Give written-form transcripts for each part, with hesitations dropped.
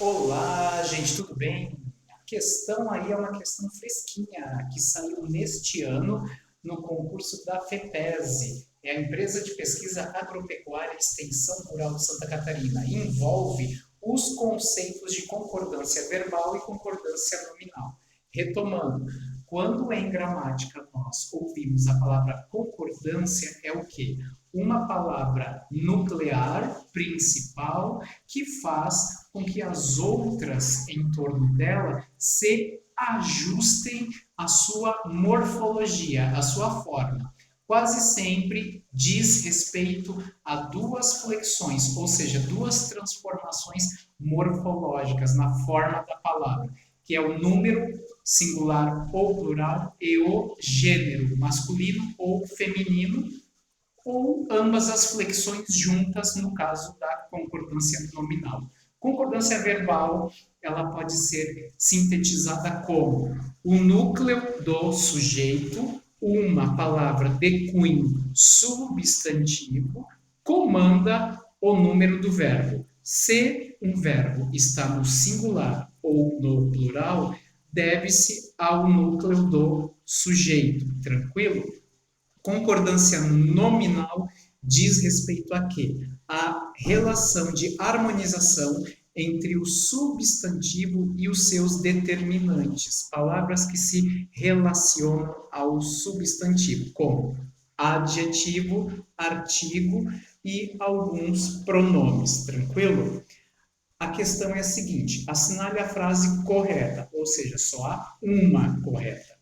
Olá, gente, tudo bem? A questão aí é uma questão fresquinha que saiu neste ano no concurso da FEPESE, é a Empresa de Pesquisa Agropecuária e Extensão Rural de Santa Catarina. E envolve os conceitos de concordância verbal e concordância nominal. Retomando, quando em gramática nós ouvimos a palavra concordância, é o quê? Uma palavra nuclear, principal, que faz com que as outras em torno dela se ajustem à sua morfologia, à sua forma. Quase sempre diz respeito a duas flexões, ou seja, duas transformações morfológicas na forma da palavra, que é o número singular ou plural e o gênero masculino ou feminino, ou ambas as flexões juntas no caso da concordância nominal. Concordância verbal, ela pode ser sintetizada como o núcleo do sujeito, uma palavra de cunho substantivo, comanda o número do verbo. Se um verbo está no singular ou no plural, deve-se ao núcleo do sujeito. Tranquilo? Concordância nominal diz respeito a quê? A relação de harmonização entre o substantivo e os seus determinantes, palavras que se relacionam ao substantivo, como adjetivo, artigo e alguns pronomes, tranquilo? A questão é a seguinte: assinale a frase correta, ou seja, só há uma correta.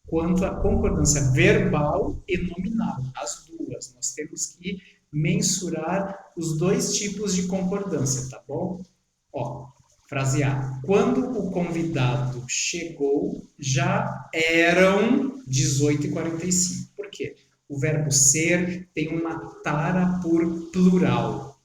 Quanto à concordância verbal e nominal, as duas, nós temos que mensurar os dois tipos de concordância, tá bom? Ó, frase A. Quando o convidado chegou, já eram 18h45. Por quê? O verbo ser tem uma tara por plural.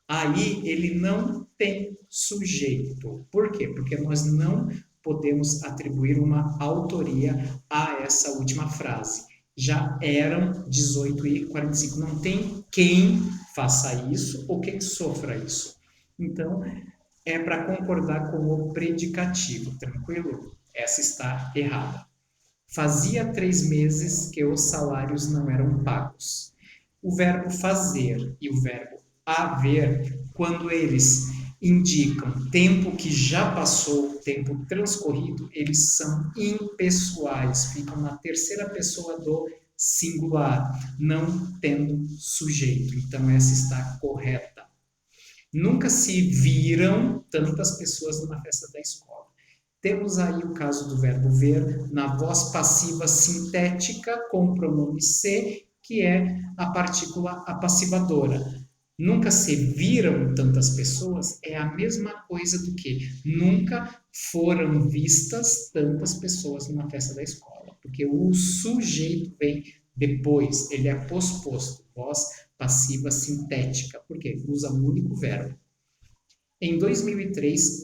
Aí ele não tem sujeito. Por quê? Porque nós não podemos atribuir uma autoria a essa última frase. Já eram 18h45. Não tem quem faça isso ou quem sofra isso. Então, é para concordar com o predicativo, tranquilo? Essa está errada. Fazia 3 meses que os salários não eram pagos. O verbo fazer e o verbo haver, quando eles indicam tempo que já passou, tempo transcorrido, eles são impessoais, ficam na terceira pessoa do singular, não tendo sujeito. Então, essa está correta. Nunca se viram tantas pessoas numa festa da escola. Temos aí o caso do verbo ver na voz passiva sintética com o pronome se, que é a partícula apassivadora. Nunca se viram tantas pessoas é a mesma coisa do que nunca foram vistas tantas pessoas numa festa da escola, porque o sujeito vem depois, ele é posposto, voz passiva sintética, porque usa um único verbo. Em 2003,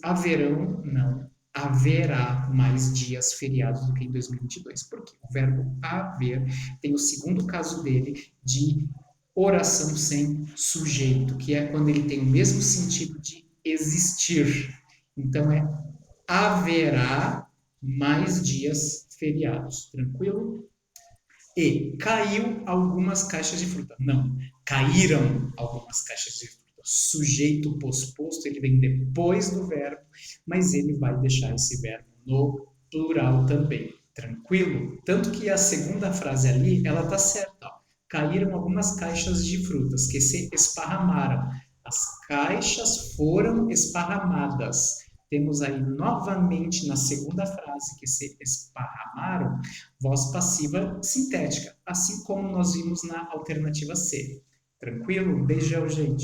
haverá mais dias feriados do que em 2022. Por quê? O verbo haver tem o segundo caso dele de oração sem sujeito, que é quando ele tem o mesmo sentido de existir. Então é haverá mais dias feriados. Tranquilo? E caiu algumas caixas de fruta. Não, caíram algumas caixas de fruta. Sujeito posposto, ele vem depois do verbo, mas ele vai deixar esse verbo no plural também. Tranquilo? Tanto que a segunda frase ali, ela tá certa. Ó. Caíram algumas caixas de frutas que se esparramaram. As caixas foram esparramadas. Temos aí novamente na segunda frase que se esparramaram, voz passiva sintética, assim como nós vimos na alternativa C. Tranquilo? Beijão, gente.